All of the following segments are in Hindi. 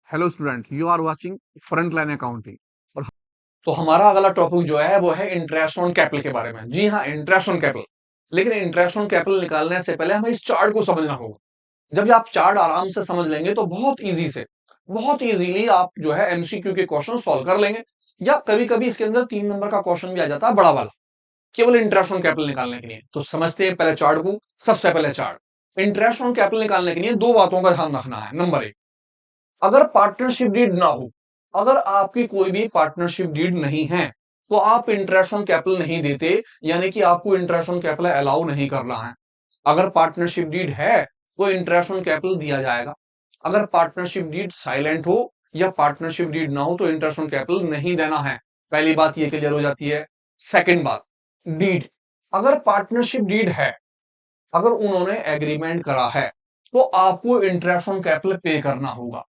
Hello student, you are watching front line accounting. और तो हमारा अगला टॉपिक जो है वो है इंटरेस्ट ऑन कैपिटल के बारे में। जी हाँ, इंटरेस्ट ऑन कैपिटल। लेकिन इंटरेस्ट ऑन कैपिटल निकालने से पहले हमें इस चार्ट को समझना होगा। जब भी आप चार्ट आराम से समझ लेंगे तो बहुत इजीली आप जो है एमसीक्यू के क्वेश्चन सॉल्व कर लेंगे। या कभी कभी इसके अंदर 3 नंबर का क्वेश्चन भी आ जाता है, बड़ा वाला, केवल इंटरेस्ट ऑन कैपिटल निकालने के लिए। तो समझते हैं पहले चार्ट को। सबसे पहले चार्ट इंटरेस्ट ऑन कैपिटल निकालने के लिए दो बातों का ध्यान रखना है। नंबर एक, अगर पार्टनरशिप डीड ना हो, अगर आपकी कोई भी पार्टनरशिप डीड नहीं है तो आप इंटरेस्ट ऑन कैपिटल नहीं देते, यानी कि आपको इंटरेस्ट ऑन कैपिटल अलाउ नहीं करना है। अगर पार्टनरशिप डीड है तो इंटरेस्ट ऑन कैपिटल दिया जाएगा। अगर पार्टनरशिप डीड साइलेंट हो या पार्टनरशिप डीड ना हो तो इंटरेस्ट ऑन कैपिटल नहीं देना है। पहली बात ये क्लियर हो जाती है। सेकंड बात, डीड, अगर पार्टनरशिप डीड है, अगर उन्होंने एग्रीमेंट करा है तो आपको इंटरेस्ट ऑन कैपिटल पे करना होगा।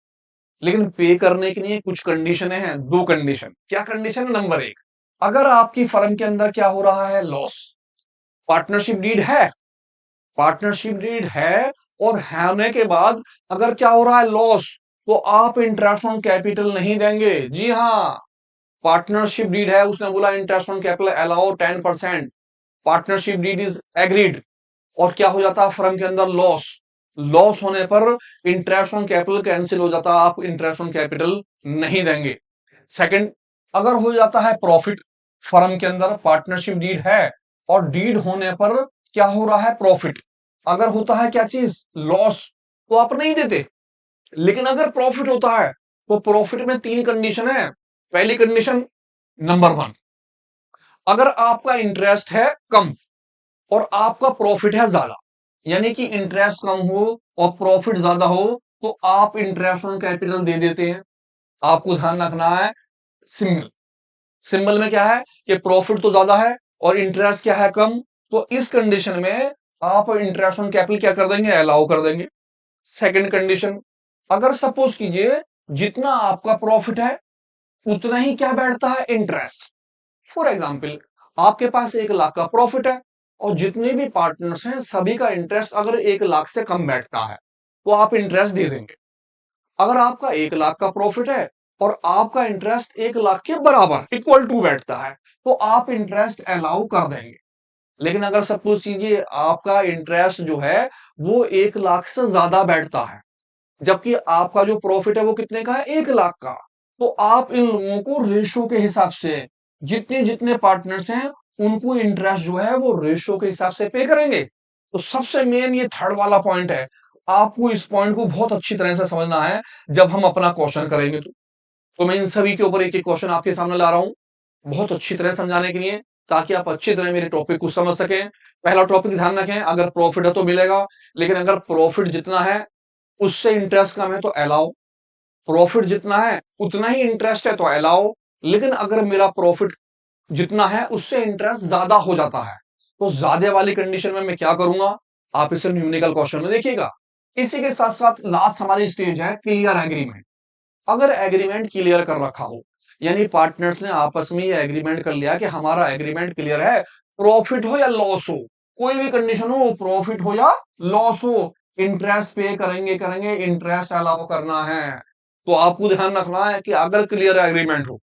लेकिन पे करने के लिए कुछ कंडीशनें हैं, दो कंडीशन। क्या कंडीशन है? नंबर एक, अगर आपकी फर्म के अंदर क्या हो रहा है, लॉस। पार्टनरशिप डीड है, पार्टनरशिप डीड है और होने के बाद अगर क्या हो रहा है, लॉस, तो आप इंटरेस्ट ऑन कैपिटल नहीं देंगे। जी हाँ, पार्टनरशिप डीड है, उसने बोला interest on capital allow 10%, partnership deed is agreed, और क्या हो जाता है फर्म के अंदर, लॉस। लॉस होने पर इंटरेस्ट ऑन कैपिटल कैंसिल हो जाता है, आप इंटरेस्ट ऑन कैपिटल नहीं देंगे। सेकंड, अगर हो जाता है प्रॉफिट, फर्म के अंदर पार्टनरशिप डीड है और डीड होने पर क्या हो रहा है, प्रॉफिट। अगर होता है क्या चीज, लॉस, तो आप नहीं देते। लेकिन अगर प्रॉफिट होता है तो प्रॉफिट में तीन कंडीशन है। पहली कंडीशन, नंबर वन, अगर आपका इंटरेस्ट है कम और आपका प्रॉफिट है ज्यादा, यानी कि इंटरेस्ट कम हो और प्रॉफिट ज्यादा हो, तो आप इंटरेस्ट ऑन कैपिटल दे देते हैं। आपको ध्यान रखना है, सिंबल, सिंबल में क्या है कि प्रॉफिट तो ज्यादा है और इंटरेस्ट क्या है, कम। तो इस कंडीशन में आप इंटरेस्ट ऑन कैपिटल क्या कर देंगे, अलाउ कर देंगे। सेकंड कंडीशन, अगर सपोज कीजिए जितना आपका प्रॉफिट है उतना ही क्या बैठता है, इंटरेस्ट। फॉर एग्जाम्पल, आपके पास 1 लाख का प्रॉफिट है और जितने भी पार्टनर्स हैं सभी का इंटरेस्ट अगर 1 लाख से कम बैठता है तो आप इंटरेस्ट दे देंगे। अगर आपका 1 लाख का प्रॉफिट है और आपका इंटरेस्ट 1 लाख के बराबर इक्वल टू बैठता है तो आप इंटरेस्ट अलाउ कर देंगे। लेकिन अगर सपोज कीजिए आपका इंटरेस्ट जो है वो 1 लाख से ज्यादा बैठता है, जबकि आपका जो प्रॉफिट है वो कितने का है, 1 लाख का, तो आप इन लोगों को रेशो के हिसाब से, जितने जितने पार्टनर्स हैं उनको इंटरेस्ट जो है वो रेशो के हिसाब से पे करेंगे। तो सबसे मेन ये थर्ड वाला पॉइंट है। आपको इस पॉइंट को बहुत अच्छी तरह से समझना है जब हम अपना क्वेश्चन करेंगे। तो मैं इन सभी के ऊपर एक एक क्वेश्चन आपके सामने ला रहा हूं बहुत अच्छी तरह समझाने के लिए, ताकि आप अच्छी तरह मेरे टॉपिक को समझ सकें। पहला टॉपिक ध्यान रखें, अगर प्रॉफिट है तो मिलेगा, लेकिन अगर प्रॉफिट जितना है उससे इंटरेस्ट कम है तो अलाउ। प्रॉफिट जितना है उतना ही इंटरेस्ट है तो अलाउ। लेकिन अगर मेरा प्रॉफिट जितना है उससे इंटरेस्ट ज्यादा हो जाता है तो ज्यादा वाली कंडीशन में मैं क्या करूंगा, आप इसे न्यूमेरिकल क्वेश्चन में देखिएगा। इसी के साथ साथ लास्ट हमारी स्टेज है क्लियर एग्रीमेंट। अगर एग्रीमेंट क्लियर कर रखा हो, यानी पार्टनर्स ने आपस में ये एग्रीमेंट कर लिया कि हमारा एग्रीमेंट क्लियर है, प्रॉफिट हो या लॉस हो, कोई भी कंडीशन हो, प्रॉफिट हो या लॉस हो, इंटरेस्ट पे करेंगे करेंगे, इंटरेस्ट अलाउ करना है। तो आपको ध्यान रखना है कि अगर क्लियर एग्रीमेंट हो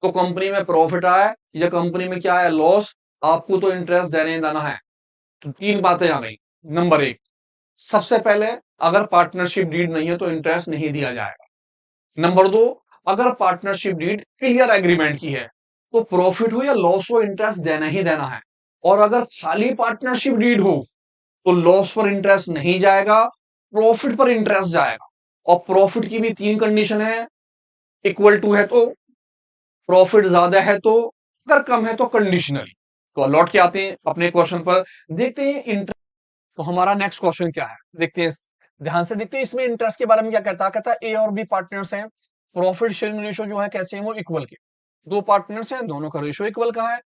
तो कंपनी में प्रॉफिट आए या कंपनी में क्या है, लॉस, आपको तो इंटरेस्ट देने ही देना है। तो तीन बातें आ गई। नंबर एक, सबसे पहले, अगर पार्टनरशिप डीड नहीं है तो इंटरेस्ट नहीं दिया जाएगा। नंबर दो, अगर पार्टनरशिप डीड क्लियर एग्रीमेंट की है तो प्रॉफिट हो या लॉस हो इंटरेस्ट देना ही देना है। और अगर खाली पार्टनरशिप डीड हो तो लॉस पर इंटरेस्ट नहीं जाएगा, प्रॉफिट पर इंटरेस्ट जाएगा। और प्रॉफिट की भी तीन कंडीशन है, इक्वल टू है तो, प्रॉफिट ज्यादा है तो, अगर कम है तो कंडीशनली। तो लौट के आते हैं अपने क्वेश्चन पर, देखते हैं इंटरेस्ट। तो हमारा नेक्स्ट क्वेश्चन क्या है, देखते हैं, ध्यान से देखते हैं इसमें इंटरेस्ट के बारे में क्या कहता है। कहता है ए और बी पार्टनर्स हैं, प्रॉफिट शेयरिंग रेशियो जो है कैसे हैं, वो इक्वल के। दो पार्टनर्स हैं, दोनों का रेशियो इक्वल का है।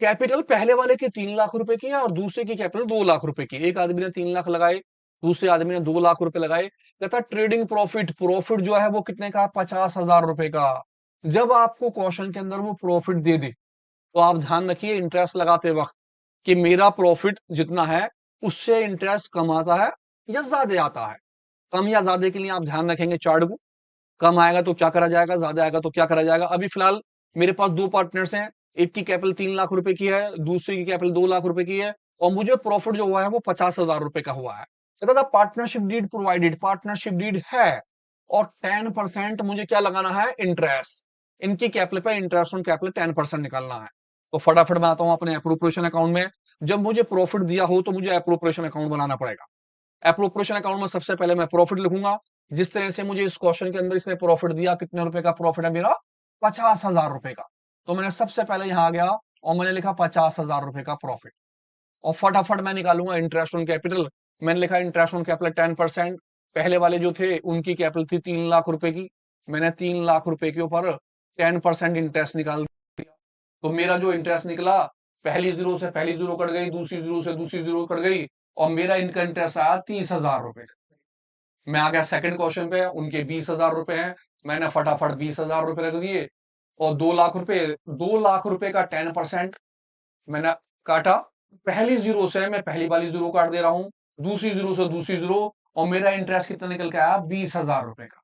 कैपिटल पहले वाले की 3 लाख रुपए की है और दूसरे की कैपिटल 2 लाख रुपए की। एक आदमी ने 3 लाख लगाए, दूसरे आदमी ने 2 लाख रुपए लगाए। कहता ट्रेडिंग प्रॉफिट, प्रॉफिट जो है वो कितने का, 50,000 रुपए का। जब आपको क्वेश्चन के अंदर वो प्रॉफिट दे दे तो आप ध्यान रखिए इंटरेस्ट लगाते वक्त कि मेरा प्रॉफिट जितना है उससे इंटरेस्ट कम आता है या ज्यादा आता है। कम या ज्यादा के लिए आप ध्यान रखेंगे चार्ट को। कम आएगा तो क्या करा जाएगा, ज्यादा आएगा तो क्या करा जाएगा। अभी फिलहाल मेरे पास दो पार्टनर्स हैं, एक की कैपिटल 3 लाख रुपए की है, दूसरी की कैपिटल 2 लाख रुपए की है, और मुझे प्रॉफिट जो हुआ है वो 50,000 रुपए का हुआ है। कहता था partnership deed provided, partnership deed है, और 10% मुझे क्या लगाना है, इंटरेस्ट। इनकी कैपिटल पे इंटरेस्ट ऑन कैपिटल 10% निकालना है। तो फटाफट मैं आता हूं अपने एप्रोप्रिएशन अकाउंट में। जब मुझे प्रॉफिट दिया हो तो मुझे एप्रोप्रिएशन अकाउंट बनाना पड़ेगा। एप्रोप्रिएशन अकाउंट में सबसे पहले मैं प्रॉफिट लिखूंगा। जिस तरह से मुझे इस क्वेश्चन के अंदर इसने प्रॉफिट दिया, कितने रुपए का प्रॉफिट है मेरा, 50,000 रुपए का। तो मैंने सबसे पहले यहां आ गया और मैंने लिखा 50,000 रुपए का प्रॉफिट। और फटाफट मैं निकालूंगा इंटरेस्ट ऑन कैपिटल। मैंने लिखा इंटरेस्ट ऑन कैपिटल 10%। पहले वाले जो थे उनकी कैपिटल थी 3 लाख रुपए की, मैंने 3 लाख रुपए के ऊपर 10% इंटरेस्ट निकाल दिया। तो मेरा जो इंटरेस्ट निकला, पहली जीरो से पहली जीरो कट गई, दूसरी जीरो से दूसरी जीरो कट गई, और मेरा इनका इंटरेस्ट आया 30,000 रुपए का। मैं आ गया सेकंड क्वेश्चन पे, उनके 20,000 रुपए हैं, मैंने फटाफट 20,000 रुपए रख दिए। और 2 लाख रुपए, 2 लाख रुपए का 10% मैंने काटा। पहली जीरो से मैं पहली वाली जीरो काट दे रहा हूं, दूसरी जीरो से दूसरी जीरो, और मेरा इंटरेस्ट कितना निकल के आया, 20,000 रुपए का।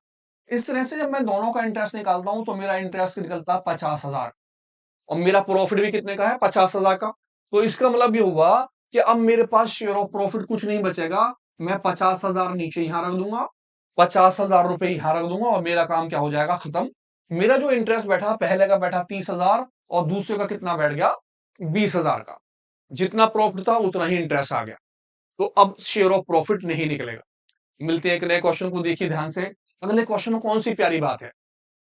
इस तरह से जब मैं दोनों का इंटरेस्ट निकालता हूं तो मेरा इंटरेस्ट निकलता है 50,000, और मेरा प्रॉफिट भी कितने का है, 50,000 का। तो इसका मतलब ये हुआ कि अब मेरे पास शेयर ऑफ प्रॉफिट कुछ नहीं बचेगा। मैं 50,000 नीचे यहां रख दूंगा, 50,000 रुपए यहां रख दूंगा, और मेरा काम क्या हो जाएगा, खत्म। मेरा जो इंटरेस्ट बैठा, पहले का बैठा 30,000, और दूसरे का कितना बैठ गया, 20,000 का। जितना प्रॉफिट था उतना ही इंटरेस्ट आ गया। तो अब शेयर ऑफ प्रॉफिट नहीं निकलेगा। मिलते हैं एक नए क्वेश्चन को, देखिए ध्यान से। अगले क्वेश्चन में कौन सी प्यारी बात है,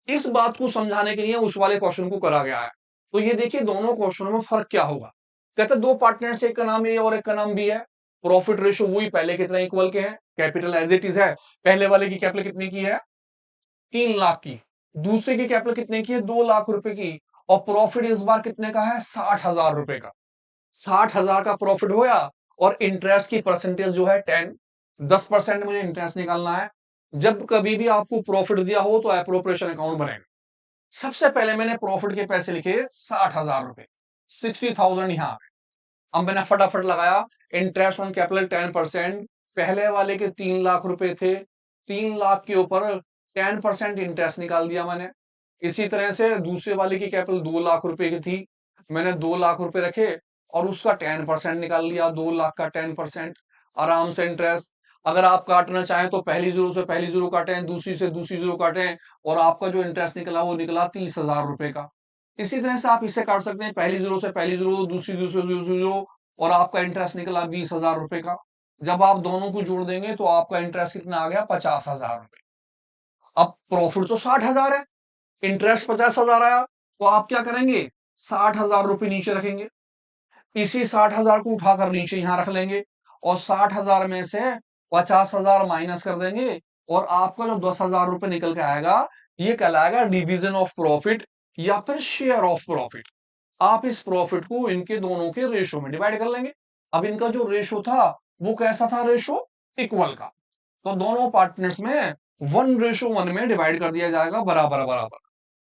इस बात को समझाने के लिए उस वाले क्वेश्चन को करा गया है। तो ये देखिए दोनों क्वेश्चनों में फर्क क्या होगा। कहते हैं दो पार्टनर्स, एक का नाम ए और एक का नाम बी है। प्रॉफिट रेशो वही पहले की तरह इक्वल के हैं, कैपिटल एज इट इज है। पहले वाले की कैपिटल कितने की है, 3 लाख की। दूसरे की कैपिटल कितने की है, 2 लाख रुपए की। और प्रॉफिट इस बार कितने का है, 60,000 रुपए का। 60,000 का प्रॉफिट होया, और इंटरेस्ट की परसेंटेज जो है 10% मुझे इंटरेस्ट निकालना है। जब कभी भी आपको प्रॉफिट दिया हो तो एप्रोप्रिएशन अकाउंट बनेगा। सबसे पहले मैंने प्रॉफिट के पैसे लिखे 60,000 रुपए, 60,000 यहां। अब मैंने फटाफट लगाया इंटरेस्ट ऑन कैपिटल 10%। पहले वाले के 3 लाख रुपए थे, 3 लाख के ऊपर 10% इंटरेस्ट निकाल दिया मैंने। इसी तरह से दूसरे वाले की कैपिटल 2 लाख रुपए की थी, मैंने 2 लाख रुपए रखे और उसका 10% निकाल लिया, 2 लाख का 10%। आराम से इंटरेस्ट। अगर आप काटना चाहें तो पहली जीरो से पहली जीरो काटें, दूसरी से दूसरी जीरो काटें, और आपका जो इंटरेस्ट निकला वो निकला 30,000 रुपए का। इसी तरह से आप इसे काट सकते हैं, पहली जीरो से पहली जीरो, दूसरी दूसरी दूसरी जीरो, और आपका इंटरेस्ट निकला 20,000 रुपए का। जब आप दोनों को जोड़ देंगे तो आपका इंटरेस्ट कितना आ गया, 50,000 रुपए। अब प्रॉफिट तो 60,000 है, इंटरेस्ट 50,000 आया, तो आप क्या करेंगे, 60,000 रुपए नीचे रखेंगे। इसी 60,000 को उठाकर नीचे यहां रख लेंगे, और 60,000 में से 50,000 माइनस कर देंगे, और आपका जो 10,000 रुपए निकल के आएगा, ये कहलाएगा डिवीजन ऑफ प्रॉफिट या फिर शेयर ऑफ प्रॉफिट। आप इस प्रॉफिट को इनके दोनों के रेशो में डिवाइड कर लेंगे। अब इनका जो रेशो था वो कैसा था, रेशो इक्वल का। तो दोनों पार्टनर्स में 1:1 में डिवाइड कर दिया जाएगा, बराबर बराबर,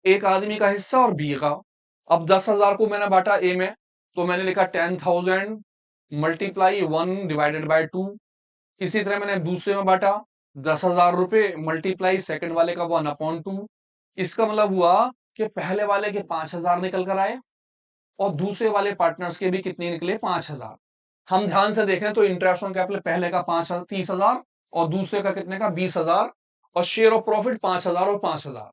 एक आदमी का हिस्सा और बी का। अब 10,000 को मैंने बांटा ए में, तो मैंने लिखा 10,000 मल्टीप्लाई 1/2। इसी तरह मैंने दूसरे में बांटा 10,000 रुपए मल्टीप्लाई सेकंड वाले का 1/2। इसका मतलब हुआ कि पहले वाले के 5,000 निकल कर आए, और दूसरे वाले पार्टनर्स के भी कितने निकले, 5,000। हम ध्यान से देखें तो इंटरेस्ट ऑन कैपिटल पहले का 30,000, और दूसरे का कितने का, 20,000, और शेयर ऑफ प्रॉफिट 5,000 और 5,000।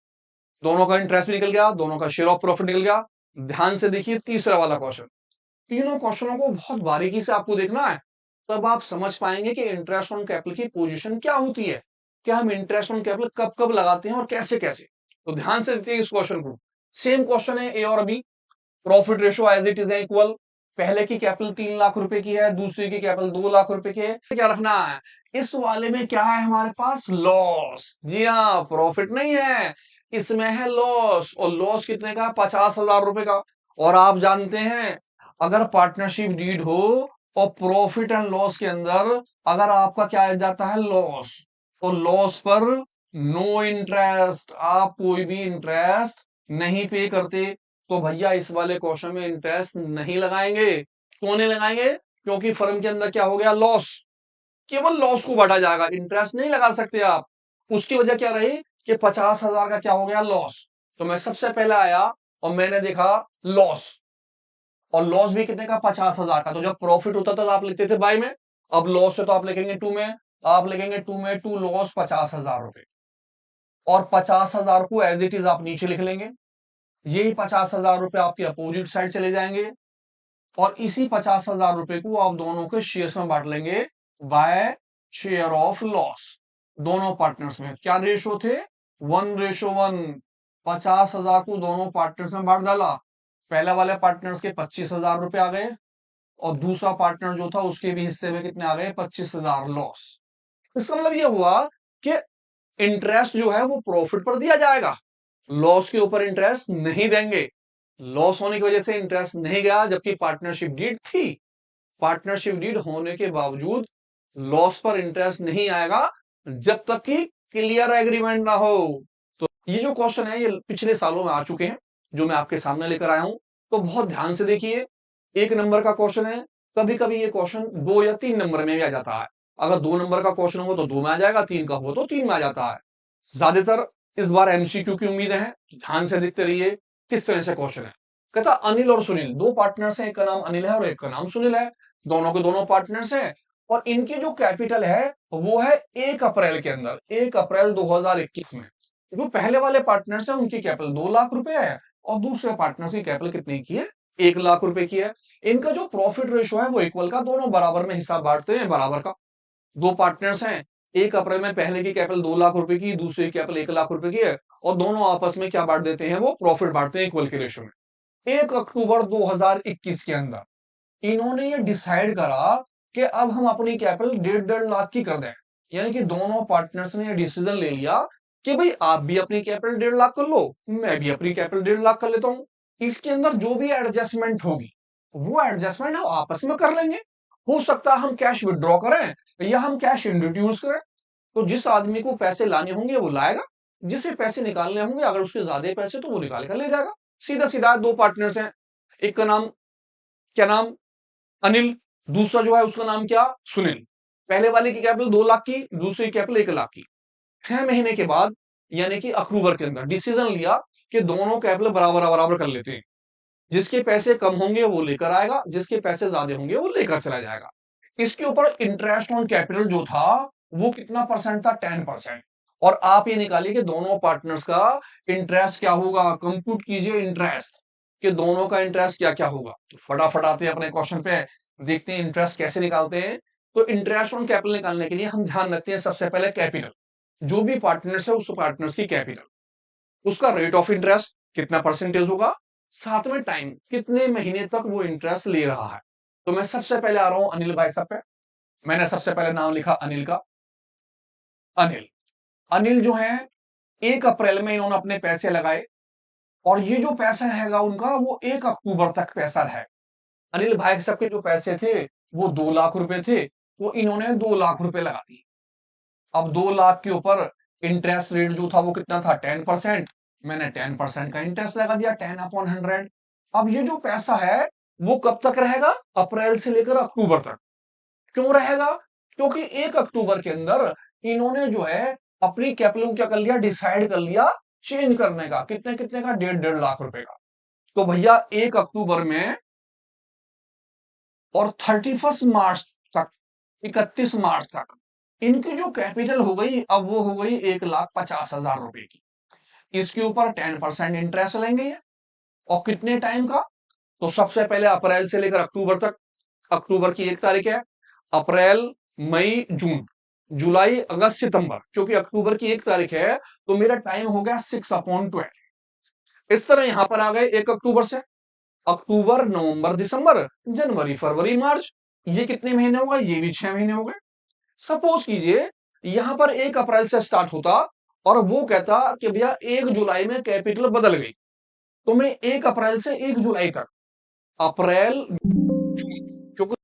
दोनों का इंटरेस्ट भी निकल गया, दोनों का शेयर ऑफ प्रॉफिट निकल गया। ध्यान से देखिए तीसरा वाला क्वेश्चन। तीनों क्वेश्चनों को बहुत बारीकी से आपको देखना है, तब आप समझ पाएंगे कि इंटरेस्ट ऑन कैपिटल की पोजीशन क्या होती है, क्या हम इंटरेस्ट ऑन कैपिटल कब कब लगाते हैं और कैसे कैसे। तो ध्यान से देखिए इस क्वेश्चन को। सेम क्वेश्चन है ए और B, profit ratio as it is है इक्वल। पहले की कैपिटल 3 लाख रुपए की है, दूसरे की कैपिटल 2 लाख रुपए की है। क्या रखना है, इस वाले में क्या है हमारे पास, लॉस। जी हाँ, प्रॉफिट नहीं है, इसमें है लॉस, और लॉस कितने का, 50,000 रुपए का। और आप जानते हैं अगर पार्टनरशिप डीड हो और प्रॉफिट एंड लॉस के अंदर अगर आपका क्या आ जाता है, लॉस, तो लॉस पर नो इंटरेस्ट, आप कोई भी इंटरेस्ट नहीं पे करते। तो भैया इस वाले क्वेश्चन में इंटरेस्ट नहीं लगाएंगे। क्यों नहीं लगाएंगे, क्योंकि फर्म के अंदर क्या हो गया, लॉस। केवल लॉस को बांटा जाएगा, इंटरेस्ट नहीं लगा सकते आप। उसकी वजह क्या रही कि 50,000 का क्या हो गया, लॉस। तो मैं सबसे पहले आया और मैंने देखा लॉस, और लॉस भी कितने का, 50,000 का। तो जब प्रॉफिट होता था तो आप लिखते थे बाय में, अब लॉस है तो आप लिखेंगे टू में, आप लिखेंगे टू में, टू लॉस 50,000 रुपए, और 50,000 को एज इट इज आप नीचे लिख लेंगे। यही 50,000 रुपए आपके अपोजिट साइड चले जाएंगे, और इसी 50,000 रुपए को आप दोनों के शेयर्स में बांट लेंगे बाय शेयर ऑफ लॉस। दोनों पार्टनर्स में क्या रेशो थे, 1:1। 50,000 को दोनों पार्टनर्स में बांट डाला, पहले वाले पार्टनर्स के 25,000 रुपए आ गए, और दूसरा पार्टनर जो था उसके भी हिस्से में कितने आ गए, 25,000 लॉस। इसका मतलब ये हुआ कि इंटरेस्ट जो है वो प्रॉफिट पर दिया जाएगा, लॉस के ऊपर इंटरेस्ट नहीं देंगे। लॉस होने की वजह से इंटरेस्ट नहीं गया, जबकि पार्टनरशिप डीड थी। पार्टनरशिप डीड होने के बावजूद लॉस पर इंटरेस्ट नहीं आएगा जब तक कि क्लियर एग्रीमेंट ना हो। तो ये जो क्वेश्चन है ये पिछले सालों में आ चुके हैं, जो मैं आपके सामने लेकर आया हूं। तो बहुत ध्यान से देखिए, 1 नंबर का क्वेश्चन है, कभी कभी ये क्वेश्चन 2 या 3 नंबर में भी आ जाता है। अगर 2 नंबर का क्वेश्चन हो तो 2 में आ जाएगा, 3 का हो तो 3 में आ जाता है। ज्यादातर इस बार एमसीक्यू की उम्मीद है, ध्यान से देखते रहिए किस तरह से क्वेश्चन है। कहता अनिल और सुनील, 2 पार्टनर्स हैं, एक का नाम अनिल है और एक का नाम सुनील है, दोनों के दोनों पार्टनर्स हैं, और इनकी जो कैपिटल है वो है 1 अप्रैल के अंदर, 1 अप्रैल 2021 में। जो पहले वाले पार्टनर्स हैं उनकी कैपिटल 2 लाख रुपए है, और दूसरे पार्टनर्स की कैपिटल कितने की है, 1 लाख रुपए की है। इनका जो प्रॉफिट रेशो है वो इक्वल का, दोनों बराबर में हिस्सा बांटते हैं, बराबर का। 2 पार्टनर्स हैं, 1 अप्रैल में पहले की कैपिटल 2 लाख रुपए की, दूसरी की कैपिटल 1 लाख रुपए की है, और दोनों आपस में क्या बांट देते हैं, वो प्रॉफिट बांटते हैं इक्वल के रेशो में। 1 अक्टूबर 2021 के अंदर इन्होंने ये डिसाइड करा कि अब हम अपनी कैपिटल 1.5 लाख की कर दें। यानी कि दोनों पार्टनर्स ने ये डिसीजन ले लिया कि भाई आप भी अपनी कैपिटल 1.5 लाख कर लो, मैं भी अपनी कैपिटल 1.5 लाख कर लेता हूं। इसके अंदर जो भी एडजस्टमेंट होगी वो एडजस्टमेंट हम आपस में कर लेंगे। हो सकता है हम कैश विड्रॉ करें या हम कैश इंट्रोड्यूस करें। तो जिस आदमी को पैसे लाने होंगे वो लाएगा, जिसे पैसे निकालने होंगे अगर उसके ज्यादा पैसे तो वो निकाल कर ले जाएगा। सीधा सीधा 2 पार्टनर्स हैं, एक का नाम क्या नाम, अनिल, दूसरा जो है उसका नाम क्या, सुनील। पहले वाले की कैपिटल 2 लाख की, दूसरी की कैपिटल 1 लाख की। 6 महीने के बाद यानी कि अक्टूबर के अंदर डिसीजन लिया कि दोनों कैपिटल बराबर बराबर कर लेते हैं। जिसके पैसे कम होंगे वो लेकर आएगा, जिसके पैसे ज्यादा होंगे वो लेकर चला जाएगा। इसके ऊपर इंटरेस्ट ऑन कैपिटल जो था वो कितना परसेंट था, 10%। और आप ये निकालिए कि दोनों पार्टनर्स का इंटरेस्ट क्या होगा, कंप्यूट कीजिए इंटरेस्ट, कि दोनों का इंटरेस्ट क्या क्या होगा। तो फटाफट आते हैं अपने क्वेश्चन पे, देखते हैं इंटरेस्ट कैसे निकालते हैं। तो इंटरेस्ट ऑन कैपिटल निकालने के लिए हम ध्यान रखते हैं सबसे पहले कैपिटल, जो भी पार्टनर्स है उस पार्टनर्स की कैपिटल, उसका रेट ऑफ इंटरेस्ट कितना परसेंटेज होगा, साथ में टाइम कितने महीने तक वो इंटरेस्ट ले रहा है। तो मैं सबसे पहले आ रहा हूं अनिल भाई साहब पे। मैंने सबसे पहले नाम लिखा अनिल का। अनिल, अनिल जो है 1 अप्रैल में इन्होंने अपने पैसे लगाए, और ये जो पैसा रहेगा उनका वो 1 अक्टूबर तक पैसा है। अनिल भाई साहब के जो पैसे थे वो 2 लाख रुपए थे, तो इन्होंने 2 लाख रुपए लगा दिए। अब 2 लाख के ऊपर इंटरेस्ट रेट जो था वो कितना था, 10%। मैंने 10% का इंटरेस्ट लगा दिया, 10/100। अब ये जो पैसा है वो कब तक रहेगा, अप्रैल से लेकर अक्टूबर तक। क्यों रहेगा, क्योंकि 1 अक्टूबर के अंदर इन्होंने जो है अपनी कैपिटल को क्या कर लिया, डिसाइड कर लिया चेंज करने का, कितने कितने का, 1.5 लाख रुपए का। तो भैया 1 अक्टूबर में और 31 मार्च तक, 31 मार्च तक इनकी जो कैपिटल हो गई अब वो हो गई 1,50,000 रुपए की। इसके ऊपर 10% इंटरेस्ट लेंगे, और कितने टाइम का, तो सबसे पहले अप्रैल से लेकर अक्टूबर तक। अक्टूबर की 1 तारीख है, अप्रैल, मई, जून, जुलाई, अगस्त, सितंबर, क्योंकि अक्टूबर की 1 तारीख है तो मेरा टाइम हो गया 6/12। इस तरह यहां पर आ गए 1 अक्टूबर से अक्टूबर, नवंबर, दिसंबर, जनवरी, फरवरी, मार्च, ये कितने महीने हो गए, ये भी 6 महीने हो गए। सपोज कीजिए यहां पर 1 अप्रैल से स्टार्ट होता और वो कहता कि भैया 1 जुलाई में कैपिटल बदल गई, तो मैं 1 अप्रैल से 1 जुलाई तक, अप्रैल, क्योंकि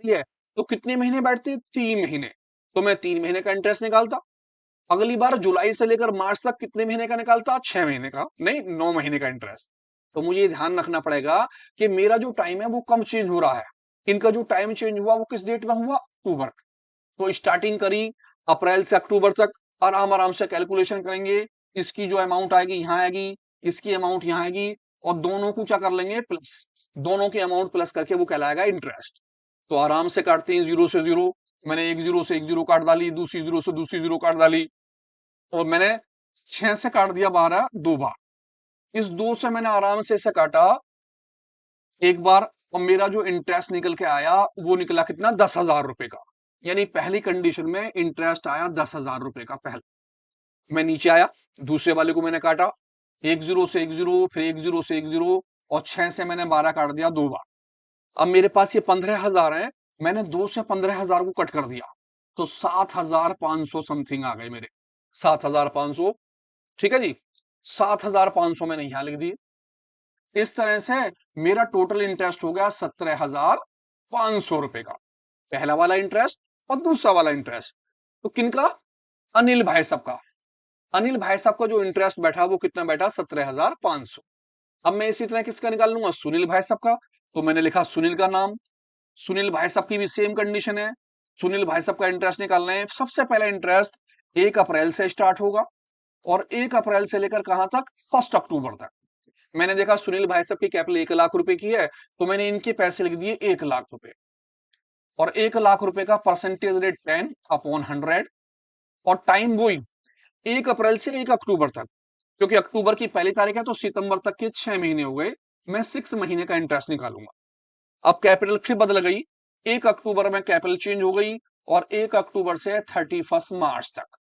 है तो कितने महीने बैठते, 3 महीने, तो मैं 3 महीने का इंटरेस्ट निकालता। अगली बार जुलाई से लेकर मार्च तक कितने महीने का निकालता, 6 महीने का, नहीं 9 महीने का इंटरेस्ट। तो मुझे ये ध्यान रखना पड़ेगा कि मेरा जो टाइम है वो कम चेंज हो रहा है, इनका जो टाइम चेंज हुआ वो किस डेट में हुआ, अक्टूबर। तो स्टार्टिंग करी अप्रैल से अक्टूबर तक, आराम आराम से कैलकुलेशन करेंगे, इसकी जो अमाउंट आएगी यहाँ आएगी, इसकी अमाउंट यहाँ आएगी, और दोनों को क्या कर लेंगे प्लस, दोनों की अमाउंट प्लस करके वो कहलाएगा इंटरेस्ट। तो आराम से काटते हैं जीरो से जीरो, मैंने एक जीरो से एक जीरो काट डाली, दूसरी जीरो से दूसरी जीरो काट डाली, और मैंने 6 से काट दिया 12 दो बार, इस 2 से मैंने आराम से इसे काटा एक बार, और मेरा जो इंटरेस्ट निकल के आया वो निकला कितना 10,000 रुपए का। यानी पहली कंडीशन में इंटरेस्ट आया 10,000 रुपए का। पहले मैं नीचे आया, दूसरे वाले को मैंने काटा, एक जीरो से एक जीरो, फिर एक जीरो से एक जीरो, और 6 से मैंने 12 काट दिया दो बार। अब मेरे पास ये 15,000 है, मैंने 2 से 15,000 को कट कर दिया, तो 7,500 समथिंग आ गए मेरे, 7,500। ठीक है जी, 7,500 मैंने यहां लिख दिए। इस तरह से मेरा टोटल इंटरेस्ट हो गया 17,500 रुपए का, पहला वाला इंटरेस्ट और दूसरा वाला इंटरेस्ट। तो किनका? अनिल भाई साहब का। अनिल भाई साहब का जो इंटरेस्ट बैठा वो कितना बैठा? 17,500। अब मैं इसी तरह किसका निकाल लूंगा? सुनील भाई साहब का। तो मैंने लिखा सुनील का नाम, सुनील भाई साहब की भी सेम कंडीशन है, सुनील भाई साहब का इंटरेस्ट निकालना है। सबसे पहला इंटरेस्ट 1 अप्रैल से स्टार्ट होगा, और 1 अप्रैल से लेकर कहां तक? 1 अक्टूबर तक। मैंने देखा सुनील भाई साहब की कैपिटल 1 लाख रुपए की है, तो मैंने इनके पैसे लिख दिए 1 लाख रुपए, और 1 लाख रुपए का परसेंटेज रेट 10/100, और टाइम वही 1 अप्रैल से 1 अक्टूबर तक, क्योंकि अक्टूबर की पहली तारीख है तो सितंबर तक के 6 महीने हो गए, मैं 6 महीने का इंटरेस्ट निकालूंगा। अब कैपिटल फिर बदल गई, 1 अक्टूबर में कैपिटल चेंज हो गई, और 1 अक्टूबर से 31 मार्च तक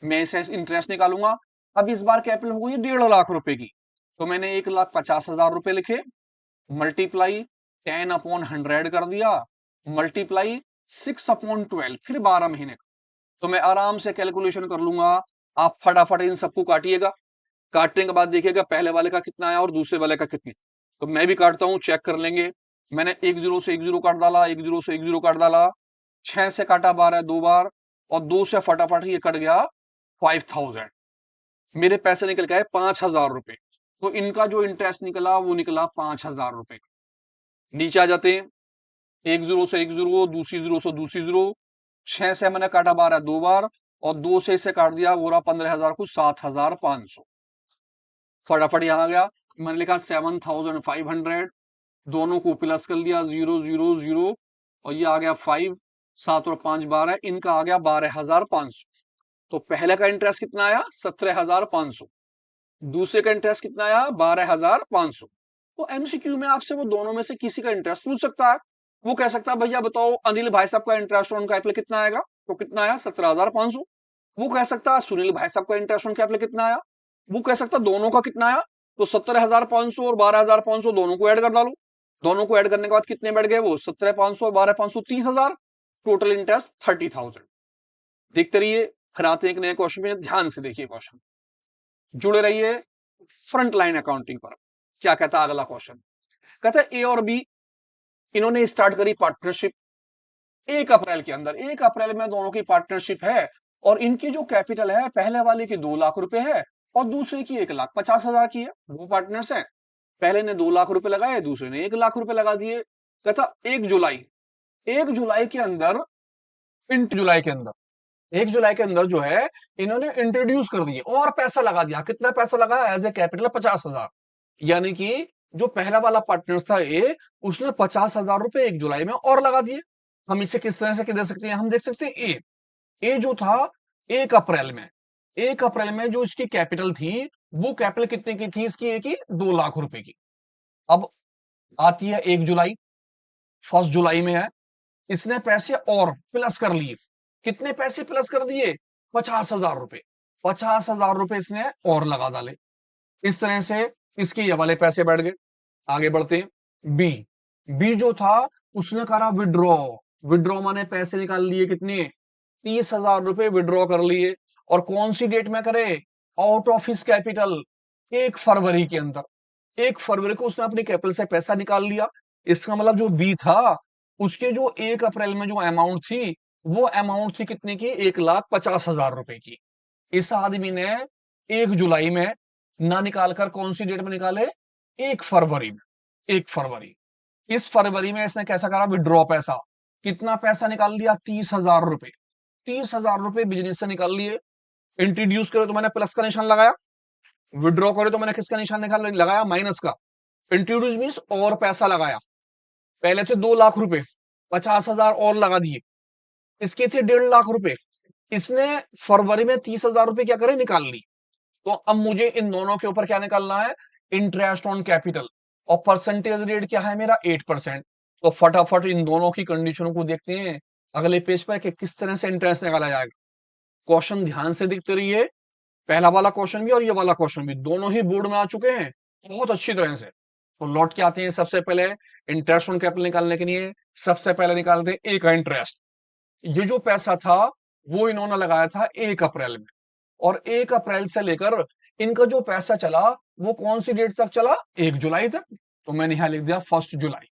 मैं इसे इंटरेस्ट निकालूंगा। अब इस बार कैपिटल हो गई 1.5 लाख रुपए की, तो मैंने 1,50,000 रुपए लिखे, मल्टीप्लाई 10/100 कर दिया, मल्टीप्लाई 6/12, फिर 12 महीने का। तो मैं आराम से कैलकुलेशन कर लूंगा, आप फटाफट इन सबको काटिएगा, काटने के बाद देखिएगा पहले वाले का कितना आया और दूसरे वाले का कितना। तो मैं भी काटता हूं, चेक कर लेंगे। मैंने एक जीरो से एक जीरो काट डाला, एक जीरो से एक जीरो काट डाला, 6 से काटा 12 दो बार, और 2 से फटाफट ये कट गया 5,000। मेरे पैसे निकल गए 5,000 रुपए। तो इनका जो इंटरेस्ट निकला वो निकला 5,000 रुपए। नीचे आ जाते हैं, एक जीरो से एक जीरो, दूसरी जीरो से दूसरी जीरो, 6 से मैंने काटा 12 दो बार, और 2 से इसे काट दिया, वो रहा 15,000 को 7,500। फटाफट यहां आ गया, मैंने लिखा 7,500, दोनों को प्लस कर लिया, 0 0 0, और ये आ गया 5, 7 और 5 12, इनका आ गया 12,500। तो पहले का इंटरेस्ट कितना आया? 17,500। दूसरे का इंटरेस्ट कितना आया? 12,500। तो एमसीक्यू में आपसे वो दोनों में से किसी का इंटरेस्ट पूछ सकता है। वो कह सकता है भैया बताओ अनिल भाई साहब का इंटरेस्ट ऑन कैपिटल कितना आएगा? तो कितना आया? 17,500। वो कह सकता है सुनील भाई साहब का इंटरेस्ट ऑन कैपिटल कितना आया? वो कह सकता है दोनों का कितना आया? तो 17,500 और 12,500 दोनों को ऐड कर डालो। दोनों को ऐड करने के बाद कितने बैठ गए? वो 17,500 और 12,500 30,000। Total interest 30,000। देखते रहिए, फिर आते हैं एक नए क्वेश्चन में, ध्यान से देखिए क्वेश्चन, जुड़े रहिए फ्रंट लाइन अकाउंटिंग पर। क्या कहता है अगला क्वेश्चन? कहता है ए और बी इन्होंने स्टार्ट करी पार्टनरशिप 1 अप्रैल के अंदर। 1 अप्रैल में दोनों की पार्टनरशिप है, और इनकी जो कैपिटल है पहले वाले की 2 लाख रुपए है, और दूसरे की 1,50,000 की है। वो पार्टनर्स हैं, पहले ने 2 लाख रुपए लगाए, दूसरे ने 1 लाख रुपए लगा दिए। कहता 1 जुलाई के अंदर, 1 जुलाई के अंदर जो है इन्होंने इंट्रोड्यूस कर दिए और पैसा लगा दिया। कितना पैसा लगा? As A capital 50,000। यानी कि जो पहला वाला पार्टनर था ए, उसने 50,000 रुपए 1 जुलाई में और लगा दिए। हम इसे किस तरह से दे सकते हैं? हम देख सकते हैं ए जो था 1 अप्रैल में, 1 अप्रैल में जो इसकी कैपिटल थी, वो कैपिटल कितने की थी इसकी? ए की 2 लाख रुपए की। अब आती है 1 जुलाई, 1 जुलाई में है, इसने पैसे और प्लस कर लिए। कितने पैसे प्लस कर दिए? 50,000 रुपए। 50,000 रुपए इसने और लगा डाले। इस तरह से इसके ये वाले पैसे बैठ गए। आगे बढ़ते हैं, बी। बी जो था उसने करा विड्रॉ। विड्रॉ माने पैसे निकाल लिए। कितने? 30,000 रुपए विड्रॉ कर लिए। और कौन सी डेट में करे? आउट ऑफ हिज कैपिटल, 1 फरवरी के अंदर। 1 फरवरी को उसने अपनी कैपिटल से पैसा निकाल लिया। इसका मतलब जो बी था उसके जो 1 अप्रैल में जो अमाउंट थी, वो अमाउंट थी कितने की? 1,50,000 रुपए की। इस आदमी ने 1 जुलाई में ना निकाल कर कौन सी डेट में निकाले? 1 फरवरी में। 1 फरवरी, इस फरवरी में इसने कैसा करा? विड्रॉ पैसा। कितना पैसा निकाल लिया? 30,000 रुपए। 30,000 रुपए बिजनेस से निकाल लिए। इंट्रोड्यूस करे तो मैंने प्लस का निशान लगाया, विड्रॉ करे तो मैंने किसका निशान लगाया, माइनस का। इंट्रोड्यूस मीन्स और पैसा लगाया, पहले थे 2 लाख रुपए, 50,000 और लगा दिए, इसके थे 1.5 लाख रुपए, इसने फरवरी में 30,000 रुपए क्या करे, निकाल ली। तो अब मुझे इन दोनों के ऊपर क्या निकालना है, इंटरेस्ट ऑन कैपिटल, और परसेंटेज रेट क्या है मेरा 8%। तो फटाफट इन दोनों की कंडीशनों को देखते हैं अगले पेज पर कि किस तरह से इंटरेस्ट निकाला जाएगा। क्वेश्चन ध्यान से देखते रहिए, पहला वाला क्वेश्चन भी और ये वाला क्वेश्चन भी दोनों ही बोर्ड में आ चुके हैं बहुत अच्छी तरह से। तो लौट के आते हैं सबसे पहले इंटरेस्ट ऑन कैपिटल निकालने के लिए। सबसे पहले निकालते हैं ए का इंटरेस्ट। ये जो पैसा था वो इन्होंने लगाया था 1 अप्रैल में, और 1 अप्रैल से लेकर इनका जो पैसा चला वो कौन सी डेट तक चला, 1 जुलाई तक। तो मैंने यहां लिख दिया 1 जुलाई।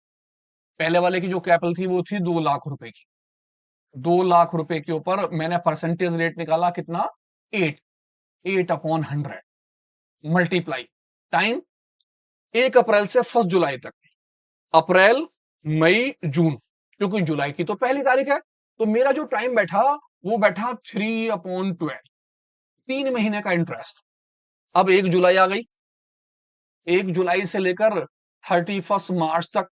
पहले वाले की जो कैपिटल थी वो थी 2 लाख रुपए की। 2 लाख रुपए के ऊपर मैंने परसेंटेज रेट निकाला कितना, 8/100 मल्टीप्लाई टाइम 1 अप्रैल से 1 जुलाई तक, अप्रैल मई जून, क्योंकि जुलाई की तो पहली तारीख है। तो मेरा जो टाइम बैठा वो बैठा 3/12, 3 महीने का इंटरेस्ट। अब 1 जुलाई आ गई, 1 जुलाई से लेकर 31 मार्च तक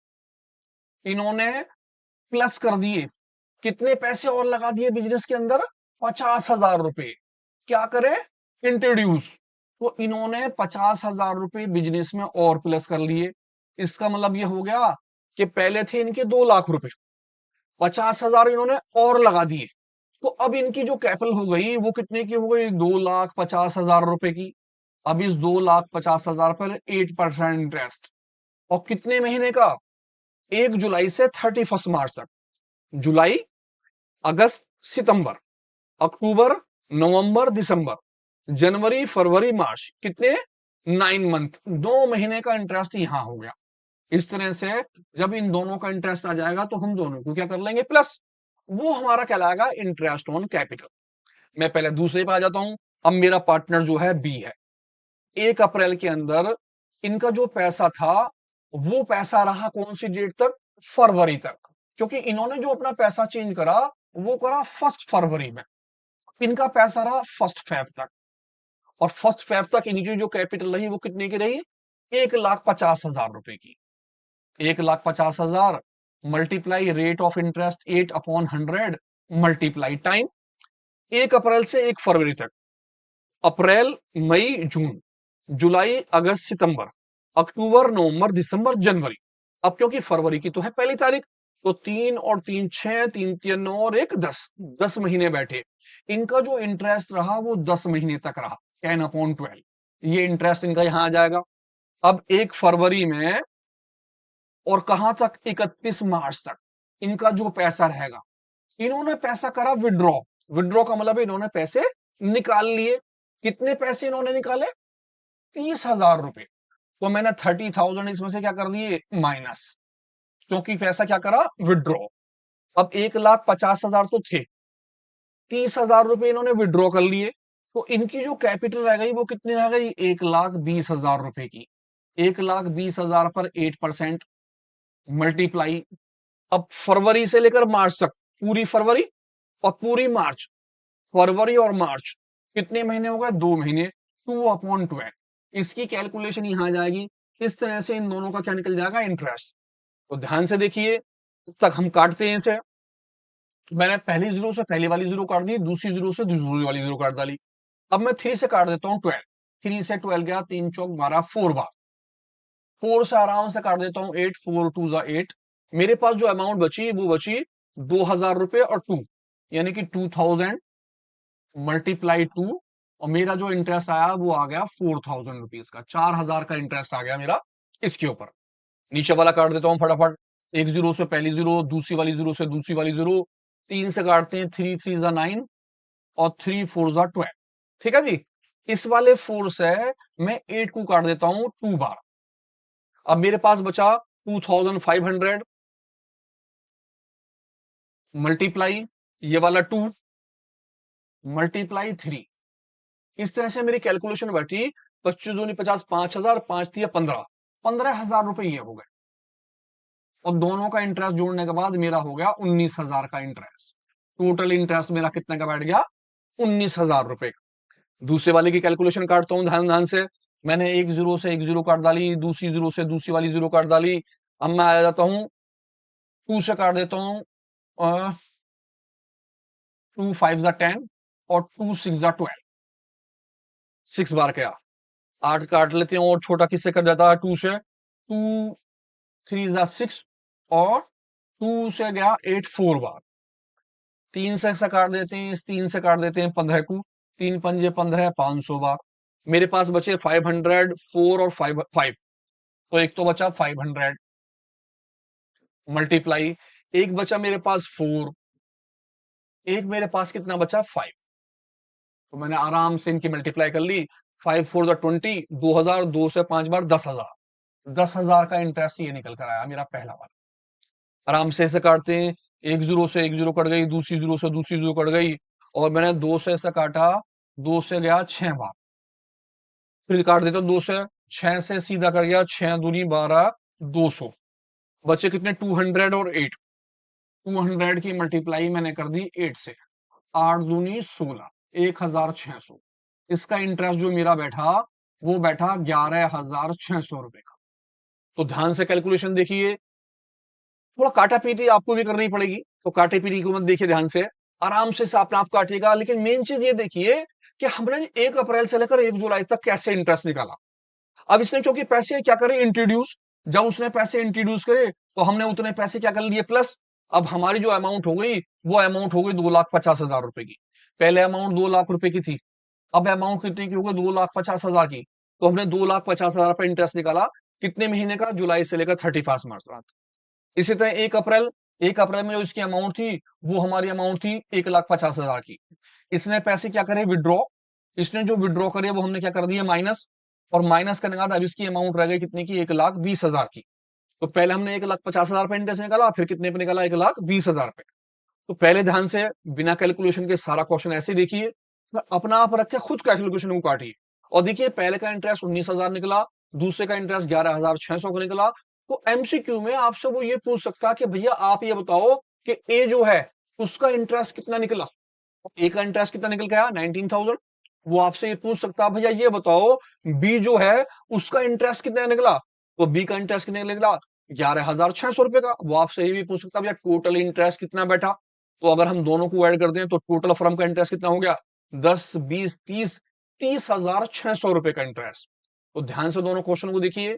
इन्होंने प्लस कर दिए, कितने पैसे और लगा दिए बिजनेस के अंदर, 50,000 रुपए। क्या करे, इंट्रोड्यूस। तो इन्होंने 50,000 रुपए बिजनेस में और प्लस कर लिए। इसका मतलब ये हो गया कि पहले थे इनके 2 लाख रुपए, 50,000 इन्होंने और लगा दिए। तो अब इनकी जो कैपिटल हो गई वो कितने की हो गई, 2,50,000 रुपए की। अब इस 2,50,000 पर 8% इंटरेस्ट, और कितने महीने का, 1 जुलाई से 31 मार्च तक। जुलाई, अगस्त, सितंबर, अक्टूबर, नवंबर, दिसंबर, जनवरी, फरवरी, मार्च, कितने, 9 मंथ, 2 महीने का इंटरेस्ट यहां हो गया। इस तरह से जब इन दोनों का इंटरेस्ट आ जाएगा तो हम दोनों को क्या कर लेंगे, प्लस। वो हमारा कहलाएगा इंटरेस्ट ऑन कैपिटल। मैं पहले दूसरे पे आ जाता हूं। अब मेरा पार्टनर जो है बी है। 1 अप्रैल के अंदर इनका जो पैसा था वो पैसा रहा कौन सी डेट तक, फरवरी तक, क्योंकि इन्होंने जो अपना पैसा चेंज करा वो करा 1 फरवरी में। इनका पैसा रहा 1 फेब तक, और 1 फेब तक इनकी जो कैपिटल रही वो कितने की रही, 1,50,000 रुपए की। 1,50,000 multiply rate of interest 8/100 multiply time 1 अप्रैल से 1 फरवरी तक, अप्रैल मई जून, जुलाई अगस्त सितंबर, अक्टूबर नवंबर दिसंबर जनवरी। अब क्योंकि फरवरी की तो है पहली तारीख, तो 3 और 3 6, 3 3 9 और 1 10, 10 महीने बैठे। इनका जो इंटरेस्ट रहा वो 10 महीने तक रहा, 10/12। ये इंटरेस्ट इनका यहां आ जाएगा। अब 1 फरवरी में और कहां तक, 31 मार्च तक इनका जो पैसा रहेगा, इन्होंने पैसा करा विड्रॉ। विड्रॉ का मतलब इन्होंने पैसे निकाल लिए। कितने पैसे इन्होंने निकाले, 30,000 रुपए। तो मैंने 30,000 इसमें से क्या कर दिए, माइनस, क्योंकि पैसा क्या करा, विड्रॉ। अब 1,50,000 तो थे, 30,000 रुपए इन्होंने विड्रॉ कर लिए। तो इनकी जो कैपिटल रह गई वो कितनी रह गई, 1,20,000 रुपए की। 1,20,000 पर 8% मल्टीप्लाई। अब फरवरी से लेकर मार्च तक, पूरी फरवरी और पूरी मार्च, फरवरी और मार्च कितने महीने हो गए, 2 महीने, 2/12। इसकी कैलकुलेशन यहां आ जाएगी। इस तरह से इन दोनों का क्या निकल जाएगा, इंटरेस्ट। तो ध्यान से देखिए, तब तक हम काटते हैं इसे। मैंने पहली जीरो से पहली वाली जीरो काट दी, दूसरी जीरो से दूसरी वाली जीरो काट डाली। अब मैं 3 से काट देता हूं 12, 3 से 12 गया, 3 चौक 12, 4 बार, 4 से आराम से काट देता हूं 8, 4 2 8। मेरे पास जो अमाउंट बची वो बची 2,000 रुपए और 2, यानी कि 2,000 मल्टीप्लाई 2, और मेरा जो इंटरेस्ट आया वो आ गया 4,000 रुपीज का, 4,000 का इंटरेस्ट आ गया मेरा इसके ऊपर। नीचे वाला काट देता हूं फटाफट, 1 जीरो से पहली जीरो, दूसरी वाली जीरो से दूसरी वाली जीरो, 3 से काटते हैं, 3 3 जा 9 और 3 4 जा 12। ठीक है जी। इस वाले 4 से मैं 8 को काट देता हूं 2 बार। अब मेरे पास बचा 2,500 मल्टीप्लाई ये वाला 2 मल्टीप्लाई 3। इस तरह से मेरी कैलकुलेशन बैठी, 25 दूनी 50, 5,000, 5 दिया 15, 15,000 रुपए ये हो गए। और दोनों का इंटरेस्ट जोड़ने के बाद मेरा हो गया 19,000 का इंटरेस्ट। टोटल इंटरेस्ट मेरा कितने का बैठ गया, 19,000 रुपए। दूसरे वाले की कैलकुलेशन काटता हूँ ध्यान ध्यान से। मैंने एक जीरो से एक जीरो काट डाली, दूसरी जीरो से दूसरी वाली जीरो काट डाली। अब मैं आ जाता हूँ 2 से काट देता हूँ, 2 5 जा 10 और 2 6 जा 12, 6 बार क्या 8 काट लेते हैं, और छोटा किससे कट जाता है 2 से, 2 3 जा 6 और 2 से गया 8 4 बार। 3 से ऐसा काट देते हैं, इस 3 से काट देते हैं 15 को, 3 पंजे 15, 500 बार। मेरे पास बचे 500, 4 और 5 5, तो एक तो बचा 500 मल्टीप्लाई, एक बचा मेरे पास 4, एक मेरे पास कितना बचा 5। तो मैंने आराम से इनकी मल्टीप्लाई कर ली। 5 4 जा 20, 2000, 2 से 5 बार 10,000, 10,000 का इंटरेस्ट ये निकल कर आया मेरा पहला वाला। आराम से ऐसे काटते हैं, एक जीरो से एक जीरो कट गई, दूसरी जीरो से दूसरी जीरो कट गई, और मैंने 2 से ऐसे काटा, 2 से गया 6 बार, फिर काट देता 2 से, 6 से सीधा कर गया, 6 दूनी 12, 200, बचे कितने 200 और 8, 200 की मल्टीप्लाई मैंने कर दी 8 से, 8 दूनी 16, 1600। इसका इंटरेस्ट जो मेरा बैठा वो बैठा 11,600 रुपए का। तो ध्यान से कैलकुलेशन देखिए, थोड़ा काटा पीटी आपको भी करनी पड़ेगी, तो काटे पीटी को मत देखिए ध्यान से, आराम से अपने आप काटिएगा। लेकिन मेन चीज ये देखिए कि हमने 1 अप्रैल से लेकर 1 जुलाई तक कैसे इंटरेस्ट निकाला। अब इसने क्योंकि पैसे क्या करे इंट्रोड्यूस, जब उसने पैसे इंट्रोड्यूस करे तो हमने उतने पैसे क्या कर लिए प्लस। अब हमारी जो अमाउंट हो गई वो अमाउंट हो गई 2,50,000 रुपए की। पहले अमाउंट 2 लाख रुपए की थी, अब अमाउंट कितनी की हो गई 2,50,000 की। तो हमने 2,50,000 रुपए इंटरेस्ट निकाला, कितने महीने का, जुलाई से लेकर 31 मार्च तक। इसी तरह 1 अप्रैल, 1 अप्रैल में जो इसकी अमाउंट थी वो हमारी अमाउंट थी 1,50,000 की। इसने पैसे क्या करे विड्रॉ, इसने जो विड्रॉ करे वो हमने क्या कर दिया माइनस, और माइनस करने के बाद अब इसकी अमाउंट रह गई कितने की 1,20,000 की। तो पहले हमने 1,50,000 रुपए इंटरेस्ट निकाला, फिर कितने पे निकाला 1,20,000 रुपए। तो पहले ध्यान से बिना कैलकुलेशन के सारा क्वेश्चन ऐसे देखिए, अपना आप रख के खुद कैलकुलेशन को काटिए, और देखिए पहले का इंटरेस्ट 19,000 निकला, दूसरे का इंटरेस्ट 11,600 का निकला। तो एमसीक्यू में आपसे वो ये पूछ सकता है कि भैया आप ये बताओ कि ए जो है उसका इंटरेस्ट कितना निकला। ए का इंटरेस्ट कितना निकल गया 19,000। वो आपसे ये पूछ सकता है भैया ये बताओ बी जो है उसका इंटरेस्ट कितना निकला, तो बी का इंटरेस्ट कितना निकला 11,600 रुपए का। वो आपसे ये भी पूछ सकता है भैया टोटल इंटरेस्ट कितना बैठा। तो अगर हम दोनों को ऐड कर दें तो टोटल फर्म का इंटरेस्ट कितना हो गया 10 20 30, 30,600 रुपए का इंटरेस्ट। तो ध्यान से दोनों क्वेश्चन को देखिए,